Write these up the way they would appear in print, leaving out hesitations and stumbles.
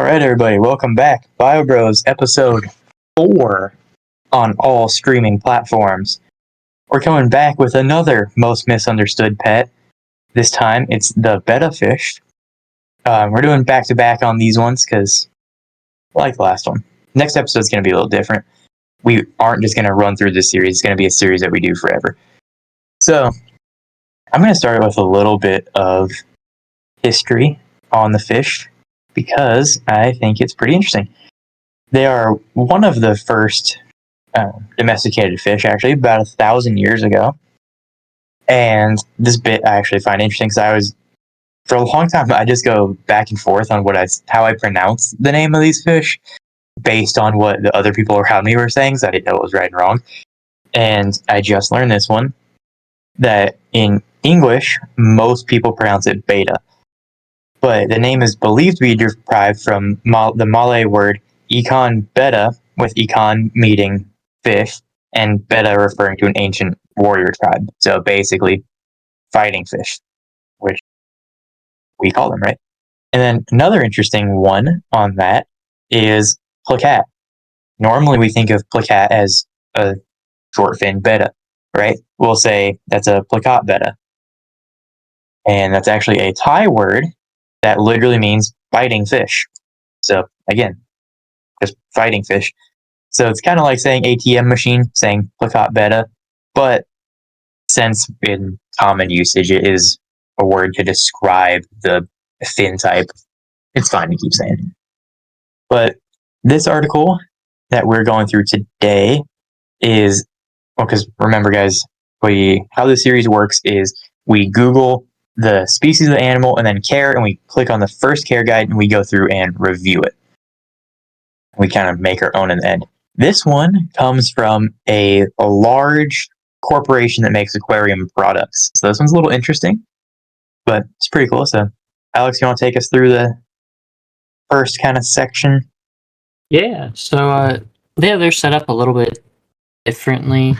right, everybody, welcome back. Bio Bros episode 4 on all streaming platforms. We're coming back with another most misunderstood pet. This time it's the betta fish. We're doing back-to-back on these ones because, like the last one, next episode's going to be a little different. We aren't just going to run through this series. It's going to be a series that we do forever. So, I'm going to start with a little bit of history on the fish, because I think it's pretty interesting. They are one of the first domesticated fish, actually, about 1,000 years ago. And this bit I actually find interesting because for a long time, I just go back and forth on how I pronounce the name of these fish based on what the other people around me were saying, so I didn't know what was right and wrong. And I just learned this one, that in English, most people pronounce it beta. But the name is believed to be derived from the Malay word ikan betta, with ikan meaning fish, and betta referring to an ancient warrior tribe. So basically, fighting fish, which we call them, right? And then another interesting one on that is placat. Normally we think of placat as a short fin betta, right? We'll say that's a placat betta. And that's actually a Thai word that literally means fighting fish. So again, just fighting fish. So it's kind of like saying ATM machine, saying placat betta, but since in common usage it is a word to describe the fin type, it's fine to keep saying. But this article that we're going through today is, because remember guys, how the series works is we Google the species of the animal and then care, and we click on the first care guide and we go through and review it. We kind of make our own in the end. This one comes from a large corporation that makes aquarium products. So this one's a little interesting, but it's pretty cool. So Alex, you want to take us through the first kind of section? Yeah, so they're set up a little bit differently.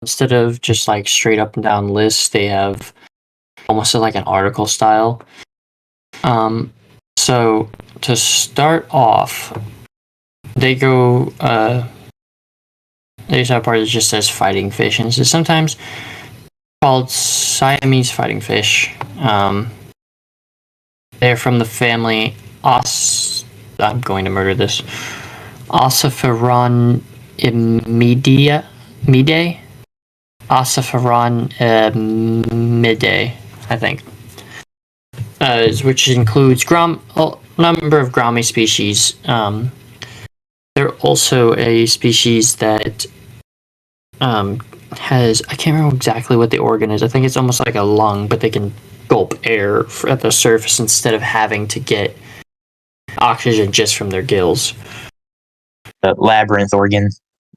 Instead of just like straight up and down lists, they have almost like an article style. So to start off, they go there's a part that just says fighting fish, and it's sometimes called Siamese fighting fish. They're from the family I'm going to murder this. Ossiferaunidae. Ossiferaunidae, I think. Which includes a number of Grami species. They're also a species that has, I can't remember exactly what the organ is. I think it's almost like a lung, but they can gulp air at the surface instead of having to get oxygen just from their gills. The labyrinth organ.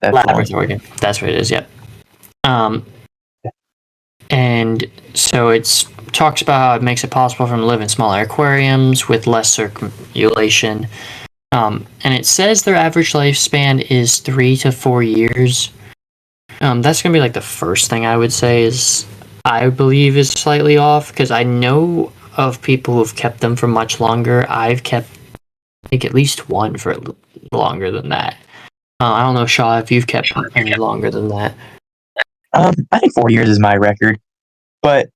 Organ. That's what it is, yep. And so it talks about how it makes it possible for them to live in smaller aquariums with less circulation. And it says their average lifespan is 3 to 4 years. That's going to be like the first thing I would say I believe is slightly off, because I know of people who've kept them for much longer. I've kept, I think, at least one for longer than that. I don't know, Shaw, if you've kept any longer than that. I think 4 years is my record. But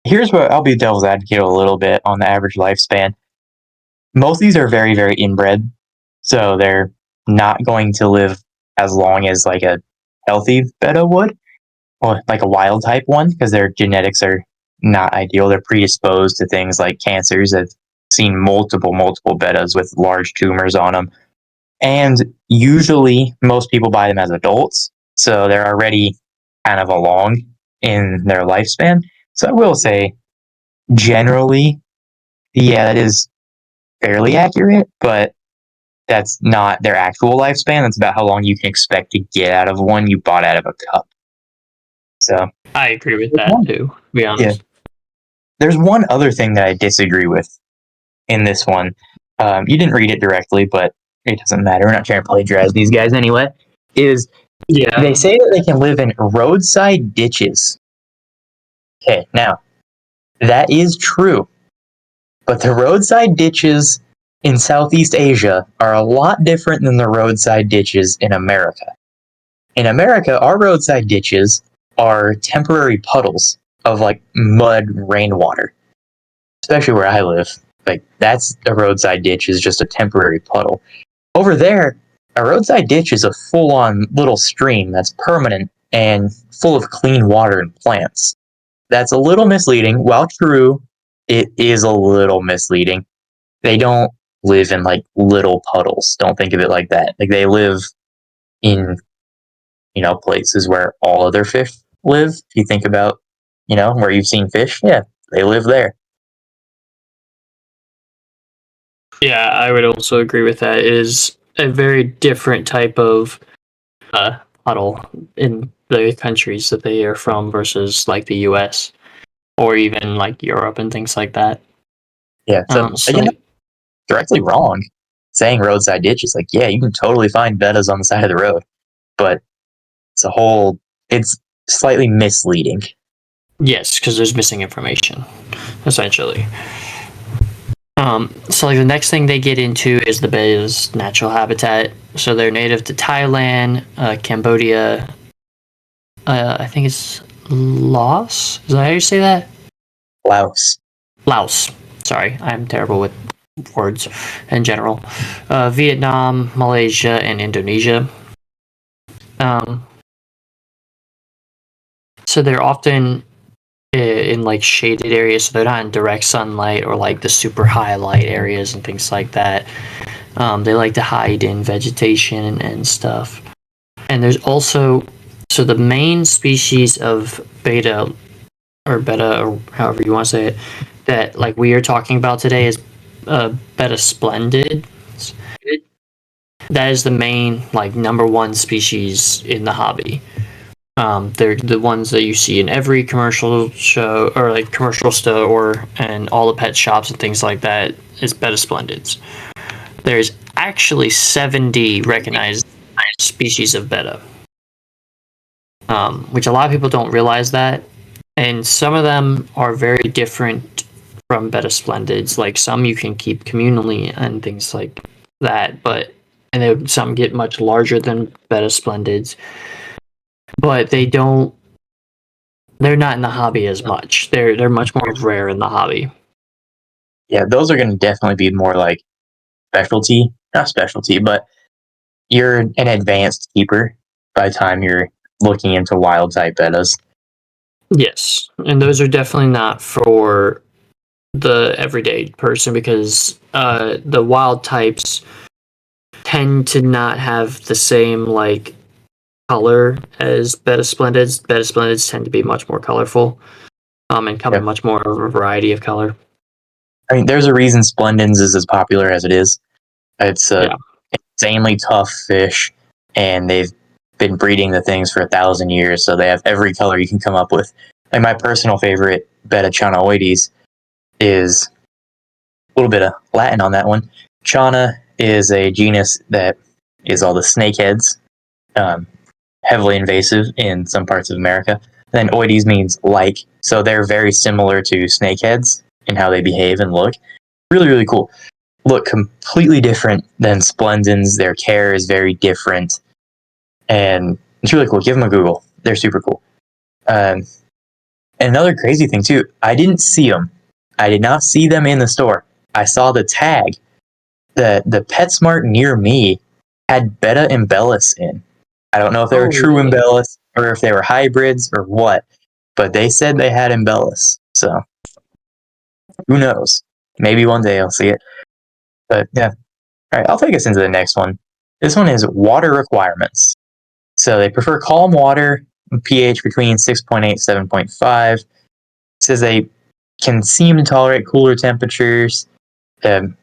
here's what I'll be devil's advocate a little bit on the average lifespan. Most of these are very, very inbred, so they're not going to live as long as like a healthy betta would, or like a wild type one, because their genetics are not ideal. They're predisposed to things like cancers. I've seen multiple bettas with large tumors on them. And usually most people buy them as adults, so they're already kind of along in their lifespan. So I will say, generally, yeah, that is fairly accurate, but that's not their actual lifespan. That's about how long you can expect to get out of one you bought out of a cup. So I agree with that too, to be honest. Yeah. There's one other thing that I disagree with in this one. You didn't read it directly, but it doesn't matter. We're not trying to plagiarize these guys anyway. They say that they can live in roadside ditches. Okay, now, that is true. But the roadside ditches in Southeast Asia are a lot different than the roadside ditches in America. In America, our roadside ditches are temporary puddles of like mud rainwater, especially where I live. Like that's a roadside ditch is just a temporary puddle. Over there, a roadside ditch is a full-on little stream that's permanent and full of clean water and plants. That's a little misleading. While true, it is a little misleading. They don't live in like little puddles. Don't think of it like that. Like they live in, places where all other fish live. If you think about, where you've seen fish, yeah, they live there. Yeah, I would also agree with that. It is a very different type of puddle in the countries that they are from versus like the US or even like Europe and things like that. Yeah. So again, directly wrong saying roadside ditch is like, yeah, you can totally find bettas on the side of the road, but it's slightly misleading. Yes, because there's missing information, essentially. So like the next thing they get into is the betta's natural habitat. So they're native to Thailand, Cambodia. I think it's Laos. Is that how you say that? Laos. Laos. Sorry, I'm terrible with words in general. Vietnam, Malaysia, and Indonesia. So they're often in like shaded areas, so they're not in direct sunlight or like the super high light areas and things like that. They like to hide in vegetation and stuff. And there's also, so the main species of betta or however you want to say it, that like we are talking about today is Betta Splendens. That is the main like number one species in the hobby. They're the ones that you see in every commercial show or like commercial store and all the pet shops and things like that is Betta Splendens. There's actually 70 recognized species of betta, which a lot of people don't realize that. And some of them are very different from Betta Splendens. Like some you can keep communally and things like that, and some get much larger than Betta Splendens. But they're not in the hobby as much. They're much more rare in the hobby. Yeah, those are going to definitely be more like not specialty, but you're an advanced keeper by the time you're looking into wild type bettas. Yes, and those are definitely not for the everyday person because the wild types tend to not have the same like color as Betta Splendens. Betta Splendens tend to be much more colorful, and come in much more of a variety of color. I mean, there's a reason Splendens is as popular as it is. It's a insanely tough fish, and they've been breeding the things for 1,000 years, so they have every color you can come up with. Like my personal favorite, Betta chanaoides, is a little bit of Latin on that one. Chana is a genus that is all the snakeheads, heavily invasive in some parts of America. And then oides means like, so they're very similar to snakeheads in how they behave and look. Really, really cool. Look completely different than Splendens. Their care is very different. And it's really cool. Give them a Google. They're super cool. And another crazy thing, too, I didn't see them. I did not see them in the store. I saw the tag. The PetSmart near me had Betta embellis in. I don't know if they were true embellis or if they were hybrids or what, but they said they had embellis. So who knows? Maybe one day I'll see it. But yeah. All right, I'll take us into the next one. This one is water requirements. So they prefer calm water, pH between 6.8 7.5. It says they can seem to tolerate cooler temperatures,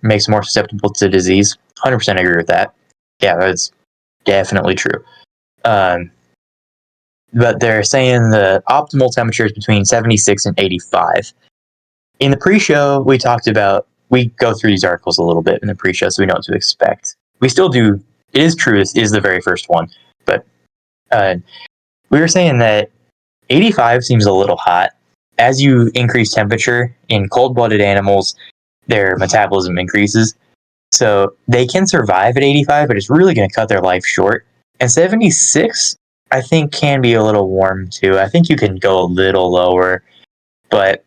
makes them more susceptible to disease. 100% agree with that. Yeah, that's definitely true. But they're saying the optimal temperature is between 76 and 85. In the pre-show, we go through these articles a little bit in the pre-show so we know what to expect. We still do, it is true, this is the very first one, but we were saying that 85 seems a little hot. As you increase temperature in cold-blooded animals, their metabolism increases. So they can survive at 85, but it's really going to cut their life short. And 76, I think, can be a little warm too. I think you can go a little lower, but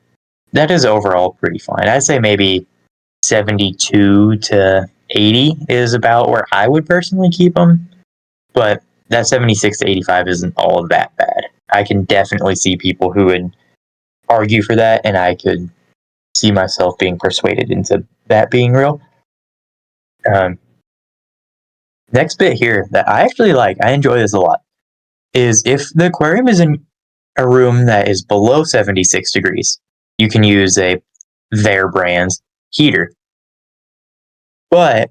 that is overall pretty fine. I'd say maybe 72 to 80 is about where I would personally keep them. But that 76 to 85 isn't all that bad. I can definitely see people who would argue for that, and I could see myself being persuaded into that being real. Next bit here that I actually like, I enjoy this a lot, is if the aquarium is in a room that is below 76 degrees, you can use their brand's heater. But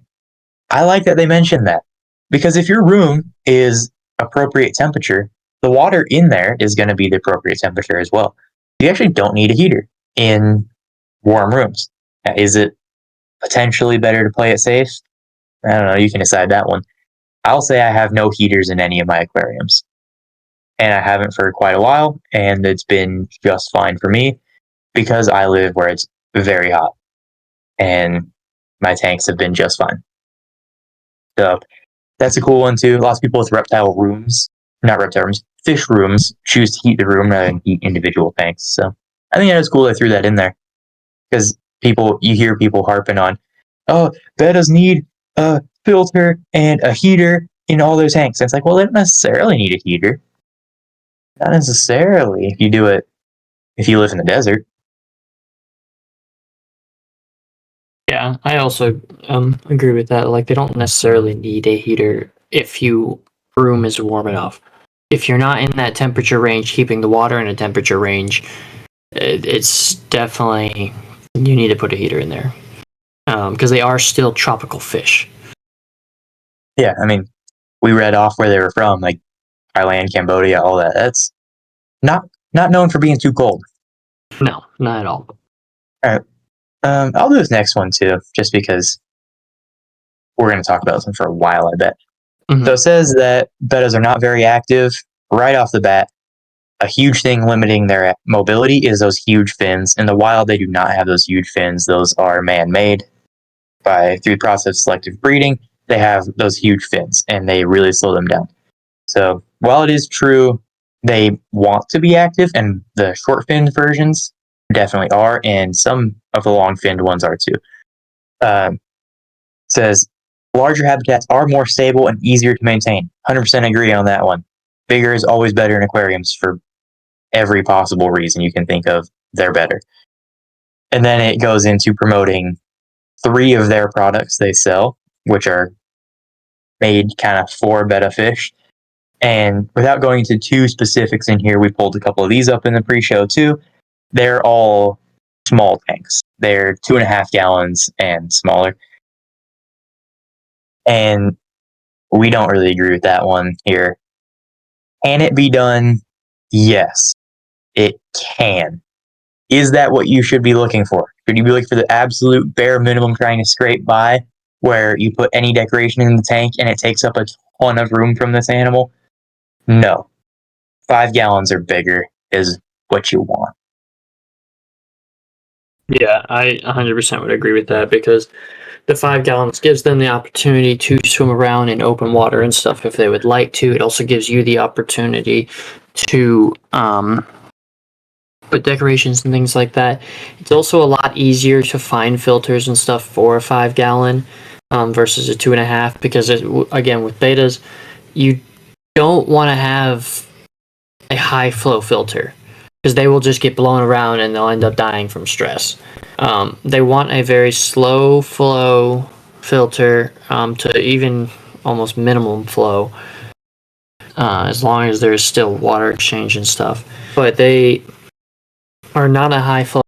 I like that they mentioned that, because if your room is appropriate temperature, the water in there is going to be the appropriate temperature as well. You actually don't need a heater in warm rooms. Is it potentially better to play it safe? I don't know. You can decide that one. I'll say I have no heaters in any of my aquariums, and I haven't for quite a while, and it's been just fine for me because I live where it's very hot, and my tanks have been just fine. So that's a cool one too. Lots of people with fish rooms choose to heat the room rather than heat individual tanks. So I think that is cool they threw that in there, because you hear people harping on, oh, bettas need a filter and a heater in all their tanks. And it's like, well, they don't necessarily need a heater. Not necessarily if you live in the desert. Yeah, I also agree with that. Like, they don't necessarily need a heater if your room is warm enough. If you're not in that temperature range, keeping the water in a temperature range, it's definitely, you need to put a heater in there, because they are still tropical fish. Yeah, I mean, we read off where they were from, like Thailand, Cambodia, all that. That's not known for being too cold. No, not at all. All right. I'll do this next one too, just because we're going to talk about this for a while, I bet. Mm-hmm. So it says that bettas are not very active right off the bat. A huge thing limiting their mobility is those huge fins. In the wild, they do not have those huge fins. Those are man-made through the process of selective breeding. They have those huge fins, and they really slow them down. So while it is true they want to be active, and the short-finned versions definitely are, and some of the long-finned ones are too. Says larger habitats are more stable and easier to maintain. 100% agree on that one. Bigger is always better in aquariums for every possible reason you can think of. They're better. And then it goes into promoting 3 of their products they sell, which are made kind of for betta fish. And without going into too specifics in here, we pulled a couple of these up in the pre-show too. They're all small tanks. They're 2.5 gallons and smaller. And we don't really agree with that one here. Can it be done? Yes, it can. Is that what you should be looking for? Should you be looking for the absolute bare minimum, trying to scrape by, where you put any decoration in the tank and it takes up a ton of room from this animal? No. 5 gallons or bigger is what you want. Yeah, I 100% would agree with that, because the 5 gallons gives them the opportunity to swim around in open water and stuff if they would like to. It also gives you the opportunity to put decorations and things like that. It's also a lot easier to find filters and stuff for a 5 gallon versus a 2.5, because again, with bettas, you don't want to have a high flow filter, because they will just get blown around and they'll end up dying from stress. They want a very slow flow filter to even almost minimum flow, as long as there's still water exchange and stuff. But they are not a high flow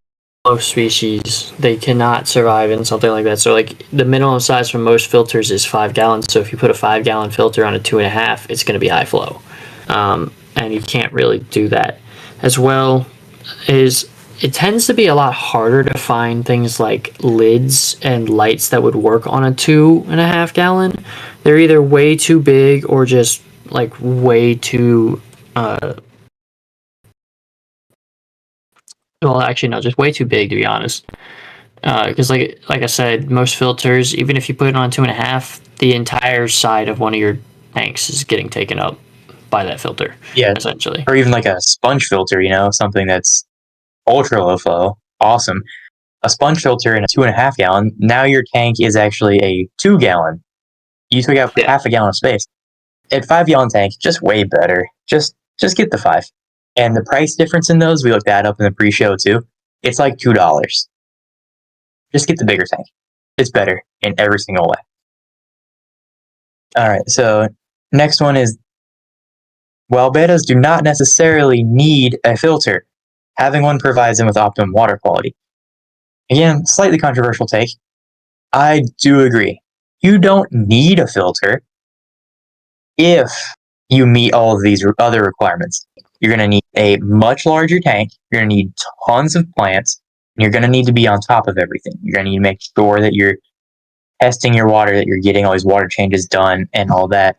species. They cannot survive in something like that. So like the minimum size for most filters is 5 gallons. So if you put a 5 gallon filter on a 2.5, it's going to be high flow. And you can't really do that. As well is, it tends to be a lot harder to find things like lids and lights that would work on a 2.5 gallon. They're either way too big or just like way too well, actually no, just way too big, to be honest. Because like I said, most filters, even if you put it on 2.5, the entire side of one of your tanks is getting taken up by that filter. Yeah, essentially. or even like a sponge filter, something that's ultra low flow. Awesome. A sponge filter in a 2.5 gallon. Now your tank is actually a 2 gallon. You took out half a gallon of space. At 5 gallon tank, just way better. Just get the 5. And the price difference in those, we looked that up in the pre-show too. It's like $2. Just get the bigger tank. It's better in every single way. All right, so next one is, while bettas do not necessarily need a filter, having one provides them with optimum water quality. Again, slightly controversial take. I do agree. You don't need a filter if you meet all of these other requirements. You're going to need a much larger tank. You're going to need tons of plants. And you're going to need to be on top of everything. You're going to need to make sure that you're testing your water, that you're getting all these water changes done and all that.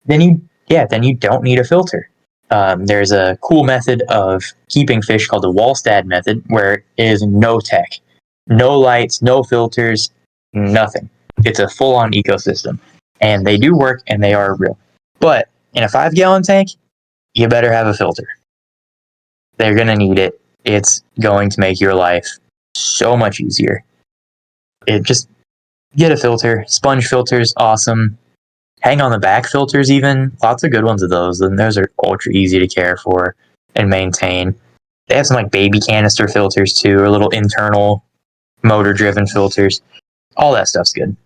Then you don't need a filter. There's a cool method of keeping fish called the Wallstad method, where it is no tech, no lights, no filters, nothing. It's a full-on ecosystem, and they do work, and they are real. But in a 5 gallon tank, you better have a filter. They're gonna need it. It's going to make your life so much easier. Just get a filter. Sponge filters, awesome. Hang on the back filters, even lots of good ones of those, and those are ultra easy to care for and maintain. They have some like baby canister filters too, or little internal motor driven filters. All that stuff's good.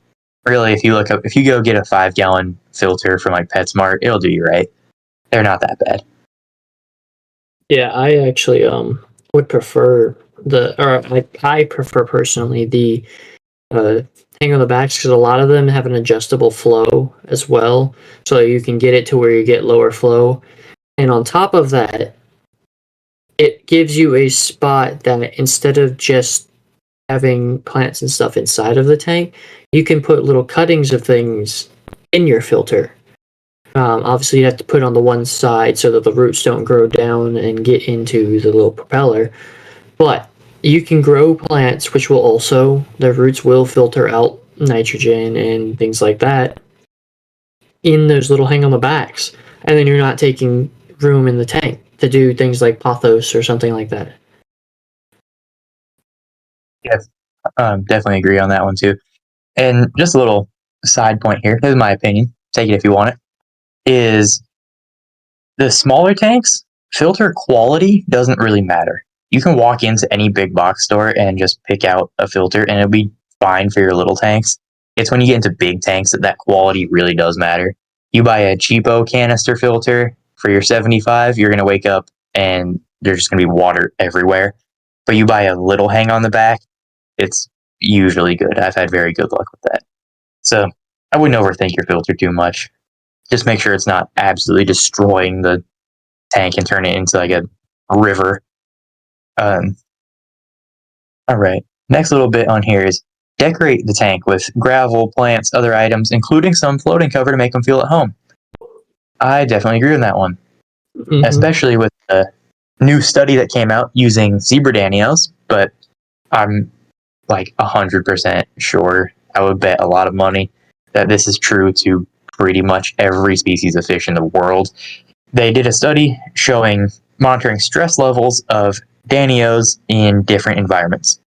Really, if you go get a 5 gallon filter from like PetSmart, it'll do you right. They're not that bad. Yeah, I actually would prefer I prefer personally the hang on the backs, because a lot of them have an adjustable flow as well, so you can get it to where you get lower flow. And on top of that, it gives you a spot that instead of just having plants and stuff inside of the tank, you can put little cuttings of things in your filter. Obviously, you have to put it on the one side so that the roots don't grow down and get into the little propeller. But you can grow plants, which will also, their roots will filter out nitrogen and things like that in those little hang on the backs. And then you're not taking room in the tank to do things like pothos or something like that. Yes, definitely agree on that one too. And just a little side point here, this is my opinion, take it if you want it, is the smaller tanks, filter quality doesn't really matter. You can walk into any big box store and just pick out a filter and it'll be fine for your little tanks. It's when you get into big tanks that quality really does matter. You buy a cheapo canister filter for your 75, you're going to wake up and there's just going to be water everywhere. But you buy a little hang on the back, it's usually good. I've had very good luck with that. So I wouldn't overthink your filter too much. Just make sure it's not absolutely destroying the tank and turn it into like a river. All right. Next little bit on here is decorate the tank with gravel, plants, other items, including some floating cover to make them feel at home. I definitely agree on that one, especially with the new study that came out using zebra danios. But I'm like 100% sure, I would bet a lot of money that this is true to pretty much every species of fish in the world. They did a study showing monitoring stress levels of danios in different environments.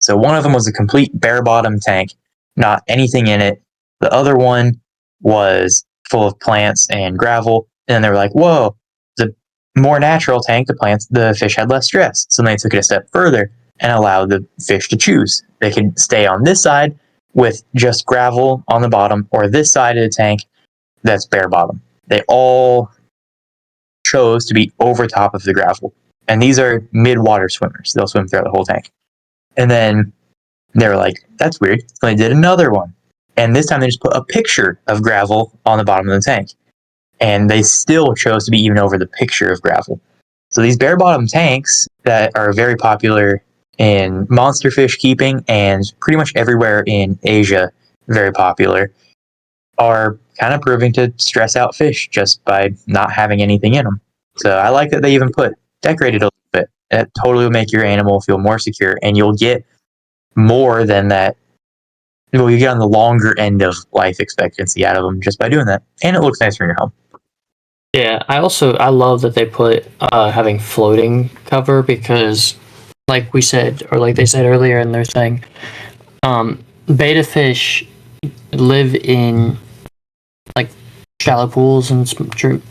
So one of them was a complete bare bottom tank, not anything in it. The other one was full of plants and gravel. And they were like, whoa, the more natural tank, the fish had less stress. So they took it a step further and allowed the fish to choose. They could stay on this side with just gravel on the bottom, or this side of the tank that's bare bottom. They all chose to be over top of the gravel. And these are mid-water swimmers. They'll swim throughout the whole tank. And then they were like, that's weird. So they did another one. And this time they just put a picture of gravel on the bottom of the tank. And they still chose to be even over the picture of gravel. So these bare bottom tanks that are very popular in monster fish keeping and pretty much everywhere in Asia, very popular, are kind of proving to stress out fish just by not having anything in them. So I like that they even put decorated a little bit. That totally will make your animal feel more secure, and you'll get more than that. Well, you get on the longer end of life expectancy out of them just by doing that, and it looks nicer in your home. Yeah, I love that they put having floating cover because, like we said, or like they said earlier in their thing, betta fish live in like shallow pools and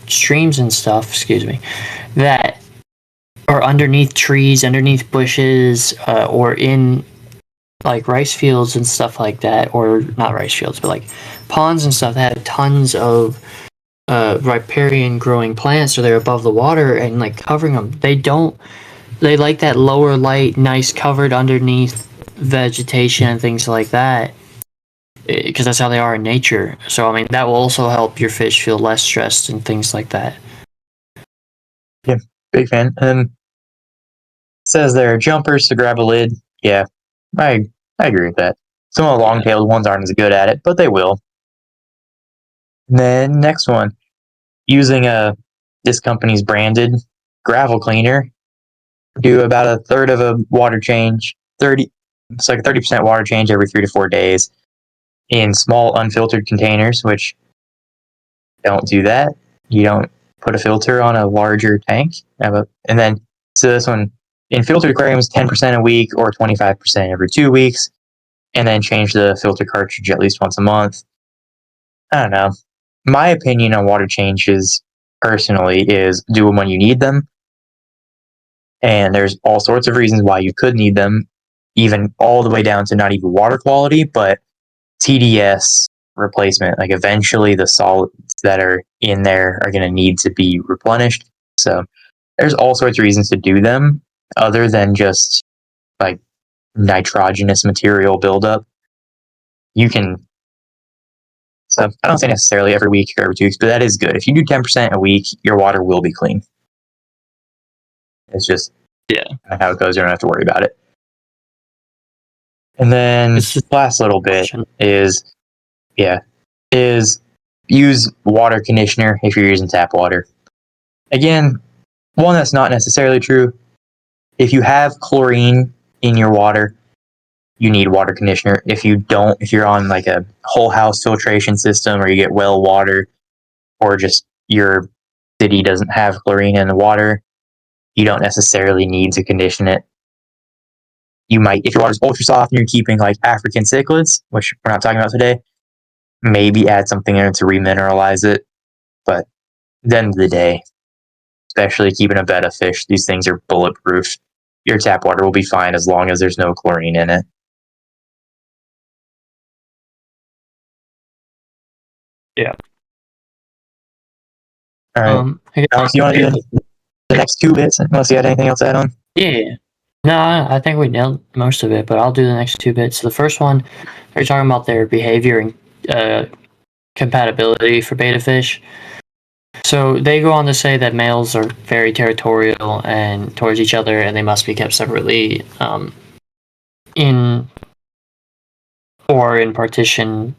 streams and stuff. Excuse me, that are underneath trees, underneath bushes, or in like rice fields and stuff like that, or not rice fields, but like ponds and stuff that have tons of riparian growing plants, so they're above the water and like covering them. They like that lower light, nice covered underneath vegetation and things like that, because that's how they are in nature. So I mean that will also help your fish feel less stressed and things like that. Yeah, big fan. And it says there are jumpers to grab a lid. Yeah, I agree with that. Some of the long-tailed ones aren't as good at it, but they will. And then next one, using this company's branded gravel cleaner, do about a third of a water change. It's like a 30% water change every 3 to 4 days in small unfiltered containers, which don't do that. You don't put a filter on a larger tank. And then, so this one, in filtered aquariums, 10% a week or 25% every 2 weeks, and then change the filter cartridge at least once a month. I don't know. My opinion on water changes, personally, is do them when you need them. And there's all sorts of reasons why you could need them, even all the way down to not even water quality, but TDS replacement. Like eventually the solids that are in there are going to need to be replenished. So there's all sorts of reasons to do them other than just like nitrogenous material buildup. You can, so I don't say necessarily every week or every 2 weeks, but that is good. If you do 10% a week, your water will be clean. It's just how it goes. You don't have to worry about it. And then last little bit is use water conditioner if you're using tap water. Again, one that's not necessarily true. If you have chlorine in your water, you need water conditioner. If you don't, if you're on like a whole house filtration system or you get well water, or just your city doesn't have chlorine in the water, you don't necessarily need to condition it. You might, if your water's ultra soft and you're keeping like African cichlids, which we're not talking about today, maybe add something in it to remineralize it. But at the end of the day, especially keeping a betta fish, these things are bulletproof. Your tap water will be fine as long as there's no chlorine in it. Yeah. All right. Alex, you want to do the next 2 bits? Unless you had anything else to add on? Yeah. No, I think we nailed most of it, but I'll do the next 2 bits. The first one, they're talking about their behavior and compatibility for betta fish. So they go on to say that males are very territorial and towards each other, and they must be kept separately in partition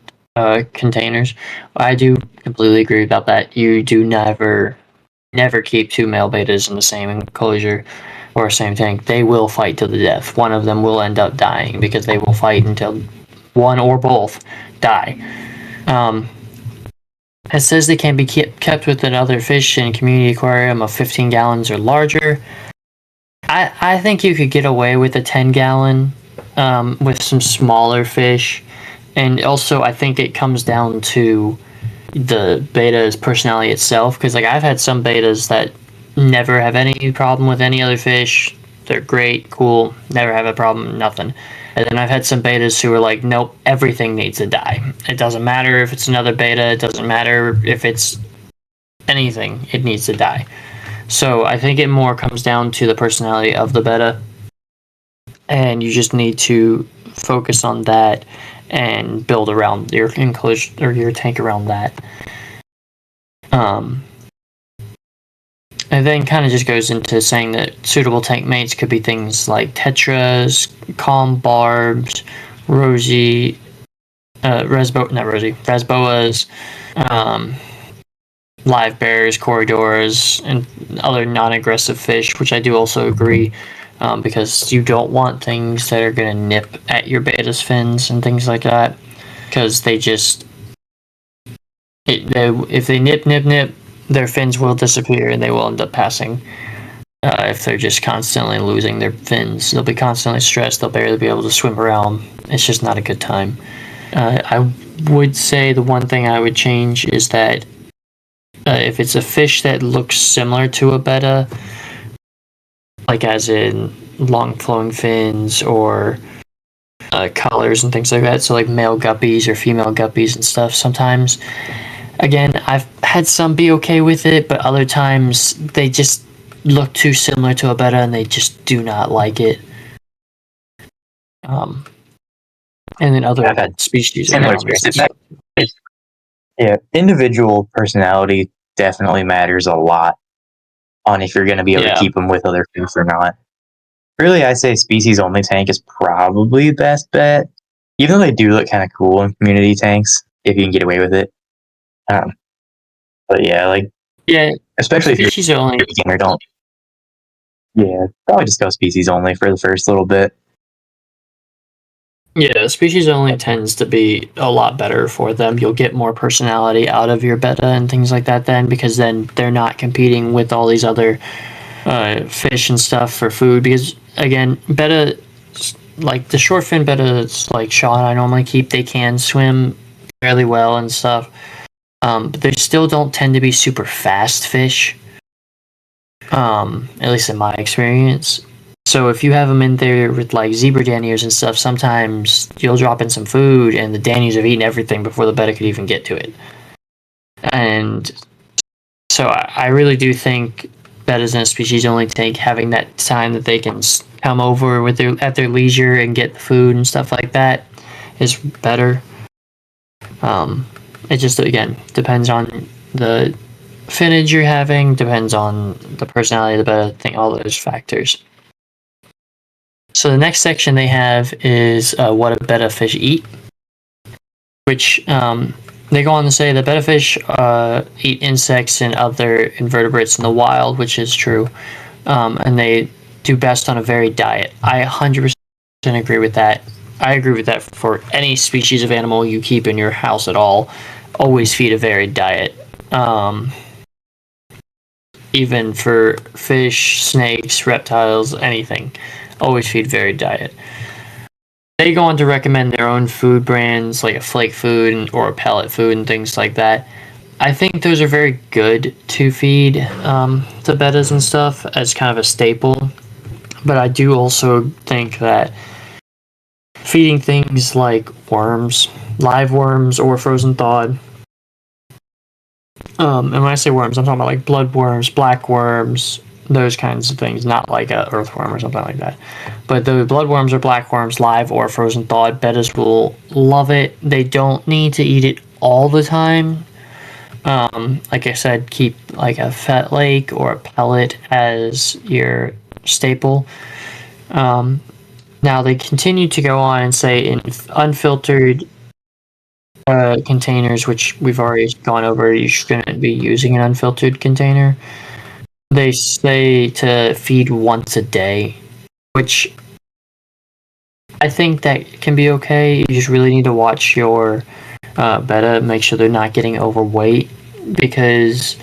containers. I do completely agree about that. You do never keep 2 male bettas in the same enclosure or same tank. They will fight to the death. One of them will end up dying because they will fight until one or both die. It says they can be kept with another fish in a community aquarium of 15 gallons or larger. I think you could get away with a 10-gallon with some smaller fish. And also, I think it comes down to the betta's personality itself. Because like I've had some bettas that never have any problem with any other fish. They're great, cool, never have a problem, nothing. And then I've had some bettas who are like, nope, everything needs to die. It doesn't matter if it's another betta. It doesn't matter if it's anything. It needs to die. So I think it more comes down to the personality of the betta. And you just need to focus on that and build around your enclosure or your tank around that. And then kind of just goes into saying that suitable tank mates could be things like tetras, calm barbs, rasboas, live bears, corridors, and other non-aggressive fish, which I do also agree. because you don't want things that are going to nip at your beta's fins and things like that, because if they nip, their fins will disappear and they will end up passing. If they're just constantly losing their fins, they'll be constantly stressed. They'll barely be able to swim around. It's just not a good time. I would say the one thing I would change is that if it's a fish that looks similar to a betta, like as in long flowing fins or colors and things like that, so like male guppies or female guppies and stuff, sometimes, again, I've had some be okay with it, but other times they just look too similar to a betta and they just do not like it. And then other I've had species similar around us and experiences. stuff. Yeah, individual personality definitely matters a lot on if you're going to be able to Yeah. keep them with other fish or not. Really, I say species only tank is probably the best bet, even though they do look kind of cool in community tanks if you can get away with it. But yeah, like Yeah, especially if you're species only. a beginner, don't. Yeah, probably just go species only for the first little bit. Yeah, species only tends to be a lot better for them. You'll get more personality out of your betta and things like that then, because then they're not competing with all these other fish and stuff for food. Because again, betta, like the short fin bettas, like Sean I normally keep, they can swim fairly well and stuff, but they still don't tend to be super fast fish. At least in my experience. So if you have them in there with like zebra danios and stuff, sometimes you'll drop in some food and the danios have eaten everything before the betta could even get to it. And so I really do think bettas in a species only tank, having that time that they can come over with at their leisure and get the food and stuff like that, is better. It just, again, depends on the finnage you're having, depends on the personality of the betta, I think all those factors. So the next section they have is what a betta fish eat, which they go on to say that betta fish eat insects and other invertebrates in the wild, which is true, and they do best on a varied diet. I 100% agree with that. I agree with that for any species of animal you keep in your house at all. Always feed a varied diet. Even for fish, snakes, reptiles, anything. Always feed varied diet. They go on to recommend their own food brands, like a flake food or a pellet food and things like that. I think those are very good to feed to bettas and stuff as kind of a staple. But I do also think that feeding things like worms, live worms or frozen thawed, and when I say worms, I'm talking about like blood worms, black worms, those kinds of things, not like a earthworm or something like that. But the bloodworms or black worms, live or frozen thawed, bettas will love it. They don't need to eat it all the time. Like I said, keep like a fat lake or a pellet as your staple. Now they continue to go on and say in unfiltered containers, which we've already gone over, you shouldn't be using an unfiltered container. They say to feed once a day, which I think that can be okay. You just really need to watch your betta, make sure they're not getting overweight, because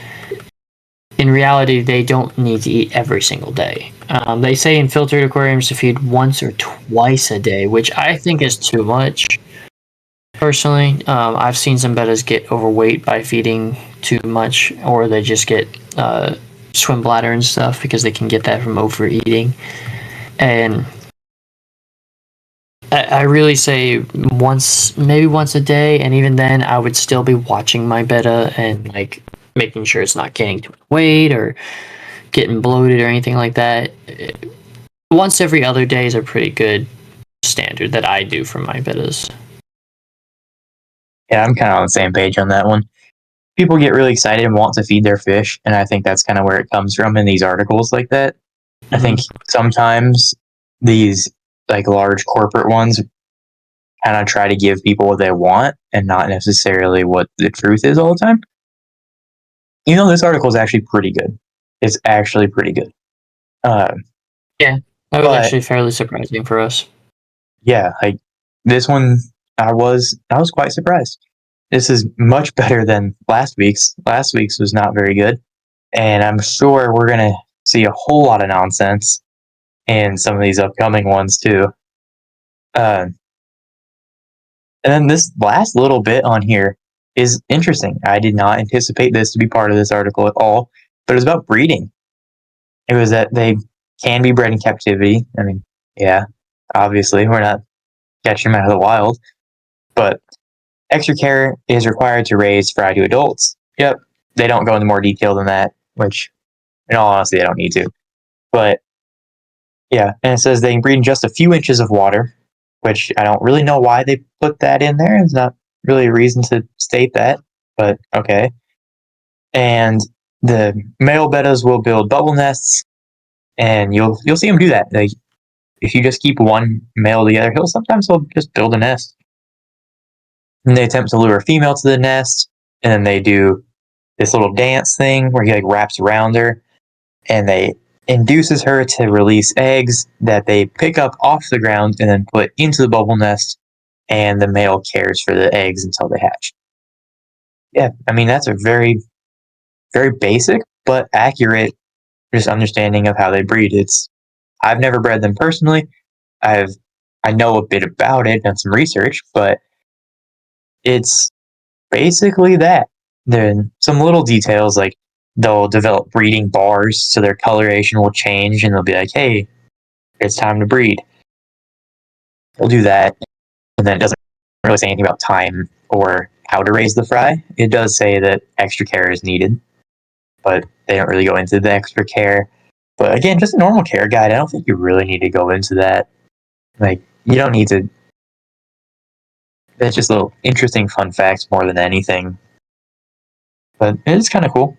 in reality they don't need to eat every single day. They say in filtered aquariums to feed once or twice a day, which I think is too much. Personally, I've seen some bettas get overweight by feeding too much, or they just get swim bladder and stuff because they can get that from overeating. And I really say maybe once a day, and even then, I would still be watching my betta and like making sure it's not gaining too much weight or getting bloated or anything like that. Once every other day is a pretty good standard that I do for my bettas. Yeah, I'm kind of on the same page on that one. People get really excited and want to feed their fish, and I think that's kind of where it comes from in these articles like that. I think sometimes these like large corporate ones kind of try to give people what they want and not necessarily what the truth is all the time. This article is actually pretty good. It's actually pretty good. Yeah. That was But actually fairly surprising for us. yeah, like this one, I was quite surprised. This is much better than last week's. Last week's was not very good, and I'm sure we're gonna see a whole lot of nonsense in some of these upcoming ones too. Uh, and then this last little bit on here is interesting. I did not anticipate this to be part of this article at all, but it was about breeding. It was that they can be bred in captivity. I mean, yeah, obviously, we're not catching them out of the wild, but extra care is required to raise fry to adults. Yep, they don't go into more detail than that, which, in all honesty, they don't need to. But yeah, and it says they can breed in just a few inches of water, which I don't really know why they put that in there. There's not really a reason to state that, but okay. And the male bettas will build bubble nests, and you'll see them do that. Like, if you just keep one male together, he'll just build a nest. And they attempt to lure a female to the nest, and then they do this little dance thing where he like wraps around her, and they induces her to release eggs that they pick up off the ground and then put into the bubble nest, and the male cares for the eggs until they hatch. Yeah, I mean that's a very, very basic but accurate just understanding of how they breed. I've never bred them personally. I know a bit about it, done some research, but it's basically that. Then some little details like they'll develop breeding bars so their coloration will change and they'll be like, hey, it's time to breed. They'll do that. And then it doesn't really say anything about time or how to raise the fry. It does say that extra care is needed, but they don't really go into the extra care. But again, just a normal care guide. I don't think you really need to go into that. Like, you don't need to. That's just little interesting fun facts more than anything. But it's kind of cool.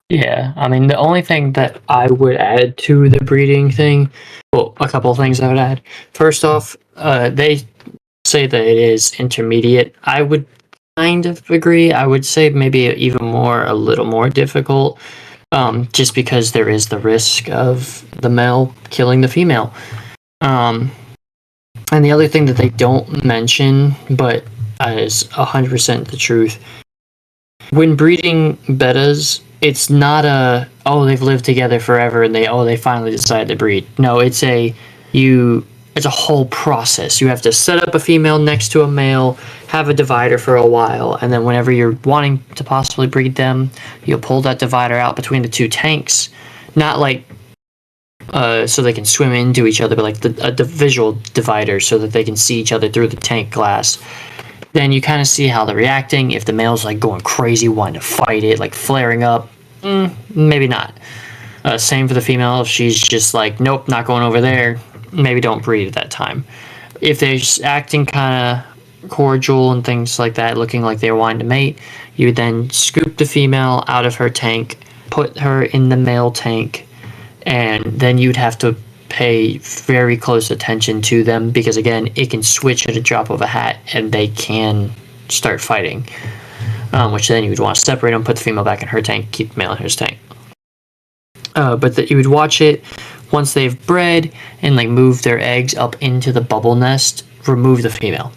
Yeah, I mean, the only thing that I would add to the breeding thing, well, a couple of things I would add. First off, they say that it is intermediate. I would kind of agree. I would say maybe a little more difficult, just because there is the risk of the male killing the female. Um, and the other thing that they don't mention, but is 100% the truth, when breeding bettas, it's not they've lived together forever and they finally decided to breed. No, it's a whole process. You have to set up a female next to a male, have a divider for a while, and then whenever you're wanting to possibly breed them, you'll pull that divider out between the two tanks. Not like so they can swim into each other, but like the visual divider so that they can see each other through the tank glass. Then you kind of see how they're reacting. If the male's like going crazy, wanting to fight it, like flaring up, maybe not. Same for the female. If she's just like, nope, not going over there, maybe don't breed at that time. If they're just acting kind of cordial and things like that, looking like they're wanting to mate, you would then scoop the female out of her tank, put her in the male tank, and then you'd have to pay very close attention to them because again it can switch at a drop of a hat and they can start fighting, which then you would want to separate them, put the female back in her tank, keep the male in his tank, but you would watch it once they've bred and like move their eggs up into the bubble nest. Remove the female.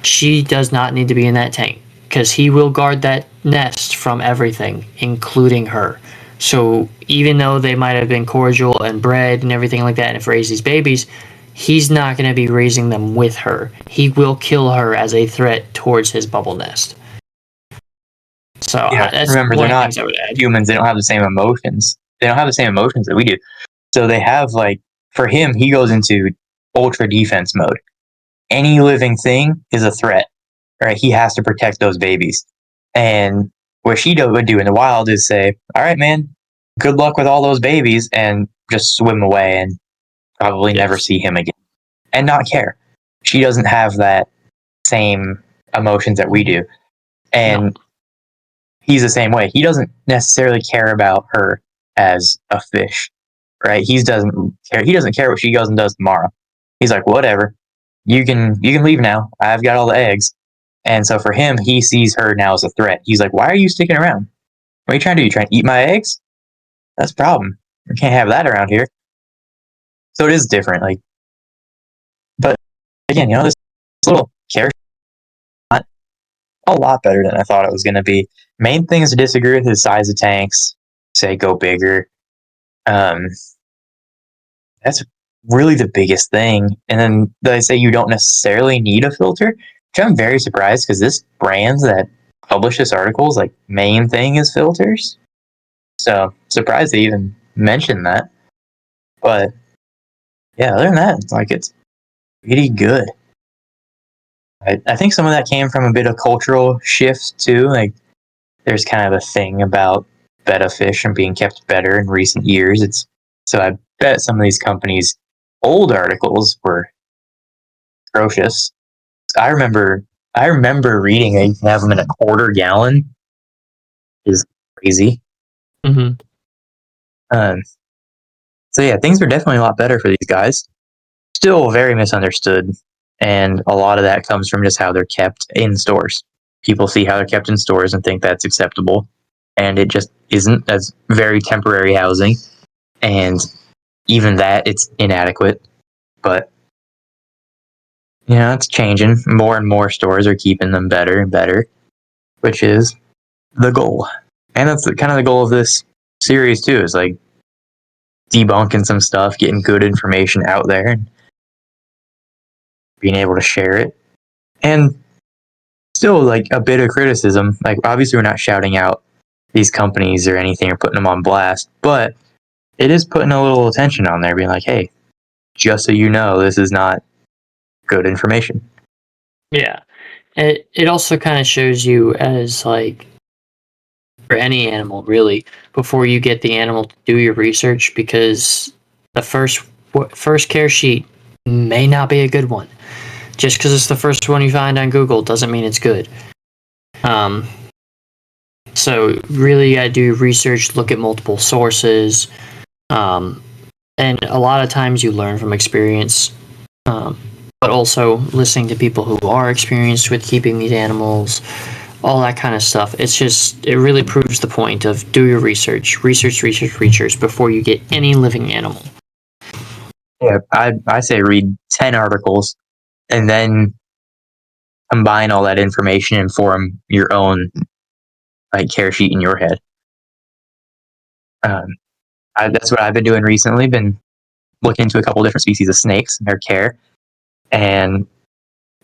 She does not need to be in that tank because he will guard that nest from everything, including her. So even though they might have been cordial and bred and everything like that and have raised these babies, he's not going to be raising them with her. He will kill her as a threat towards his bubble nest. So Yeah, that's remember, one they're of the not things I would add. humans. They don't have the same emotions. They don't have the same emotions that we do. So they have, like, for him, he goes into ultra defense mode. Any living thing is a threat, right? He has to protect those babies. And what she would do in the wild is say, all right, man, good luck with all those babies, and just swim away and probably never see him again and not care. She doesn't have that same emotions that we do. And No. he's the same way. He doesn't necessarily care about her as a fish, right? He doesn't care. He doesn't care what she goes and does tomorrow. He's like, whatever. You can leave now. I've got all the eggs. And so for him, he sees her now as a threat. He's like, why are you sticking around? What are you trying to do? You trying to eat my eggs? That's a problem. We can't have that around here. So it is different. Like, but again, this little care not a lot better than I thought it was going to be. Main things to disagree with is size of tanks. Say go bigger. That's really the biggest thing. And then they say you don't necessarily need a filter, which I'm very surprised because this brand that published this article's like main thing is filters. So surprised they even mentioned that. But yeah, other than that, it's pretty good. I think some of that came from a bit of cultural shift too. Like there's kind of a thing about betta fish and being kept better in recent years. So I bet some of these companies' old articles were atrocious. I remember reading that you can have them in a quarter gallon. Is crazy. Mm-hmm. So yeah, things are definitely a lot better for these guys. Still very misunderstood, and a lot of that comes from just how they're kept in stores. People see how they're kept in stores and think that's acceptable, and it just isn't. That's very temporary housing, and even that it's inadequate. But it's changing. More and more stores are keeping them better and better, which is the goal. And that's kind of the goal of this series too, is like debunking some stuff, getting good information out there, and being able to share it. And still, like, a bit of criticism. Like, obviously, we're not shouting out these companies or anything or putting them on blast, but it is putting a little attention on there, being like, hey, just so you know, this is not good information. Yeah. It also kind of shows you as like for any animal really before you get the animal to do your research, because the first care sheet may not be a good one. Just because it's the first one you find on Google doesn't mean it's good. So really, I do research, look at multiple sources, and a lot of times you learn from experience. But also listening to people who are experienced with keeping these animals, all that kind of stuff. It really proves the point of do your research before you get any living animal. Yeah, I say read 10 articles and then combine all that information and form your own like care sheet in your head. That's what I've been doing recently. Been looking into a couple different species of snakes and their care, and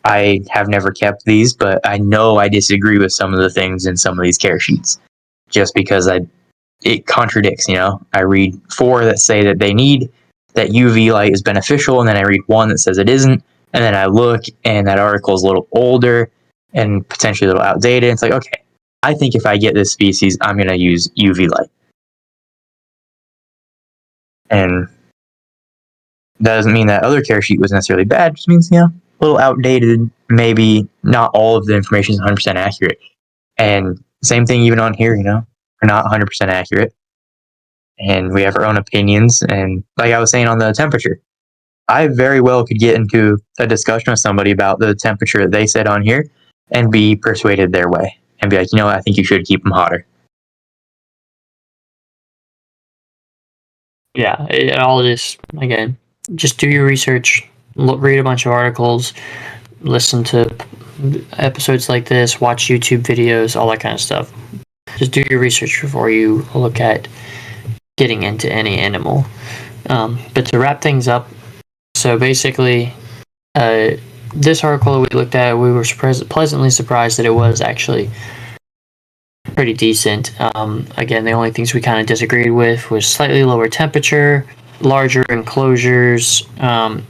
I have never kept these, but I know I disagree with some of the things in some of these care sheets, just because it contradicts. I read 4 that say that they need that UV light is beneficial, and then I read 1 that says it isn't, and then I look and that article is a little older and potentially a little outdated. It's like, okay, I think if I get this species, I'm going to use UV light, and that doesn't mean that other care sheet was necessarily bad. It just means a little outdated. Maybe not all of the information is 100% accurate, and same thing even on here. We're not 100% accurate, and we have our own opinions. And like I was saying on the temperature, I very well could get into a discussion with somebody about the temperature that they said on here and be persuaded their way and be like, I think you should keep them hotter. Yeah, it all just again, just do your research, read a bunch of articles, listen to episodes like this, watch YouTube videos, all that kind of stuff. Just do your research before you look at getting into any animal. But to wrap things up, so basically, this article that we looked at, we were pleasantly surprised that it was actually pretty decent. Again, the only things we kind of disagreed with was slightly lower temperature, larger enclosures, and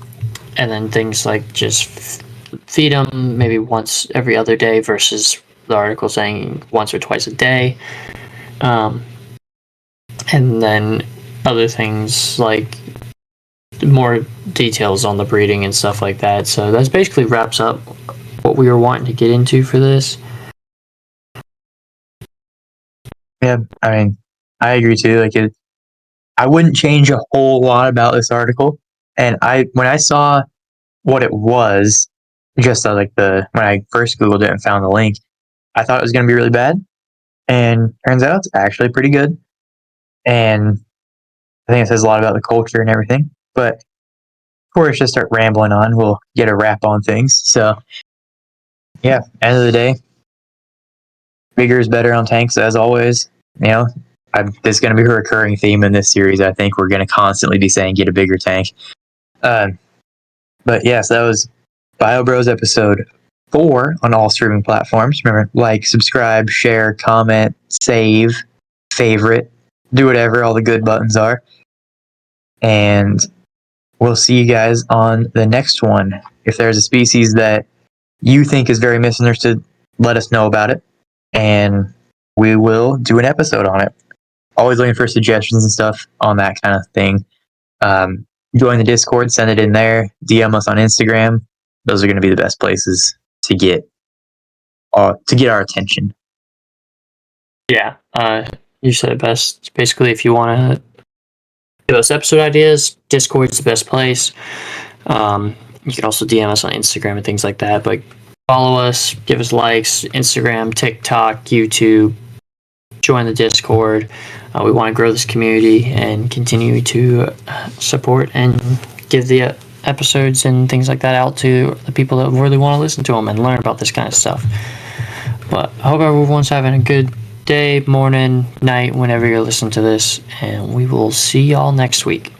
then things like just feed them maybe once every other day versus the article saying once or twice a day. And then other things like more details on the breeding and stuff like that. So that basically wraps up what we were wanting to get into for this. Yeah, I mean, I agree too. I wouldn't change a whole lot about this article. And when I saw what it was, just when I first Googled it and found the link, I thought it was going to be really bad. And turns out it's actually pretty good. And I think it says a lot about the culture and everything. But before I just start rambling on, we'll get a wrap on things. So, yeah, end of the day, bigger is better on tanks, as always. You know, there's going to be a recurring theme in this series. I think we're going to constantly be saying, get a bigger tank. But yes, that was Bio Bros episode 4 on all streaming platforms. Remember, like, subscribe, share, comment, save, favorite, do whatever all the good buttons are. And we'll see you guys on the next one. If there's a species that you think is very misunderstood, let us know about it, and we will do an episode on it. Always looking for suggestions and stuff on that kind of thing. Join the Discord, send it in there, DM us on Instagram. Those are going to be the best places to get our attention. Yeah, you said it best. Basically, if you want to give us episode ideas, Discord's the best place. You can also DM us on Instagram and things like that. But follow us, give us likes, Instagram, TikTok, YouTube. Join the Discord. We want to grow this community and continue to support and give the episodes and things like that out to the people that really want to listen to them and learn about this kind of stuff. But I hope everyone's having a good day, morning, night, whenever you're listening to this, and we will see y'all next week.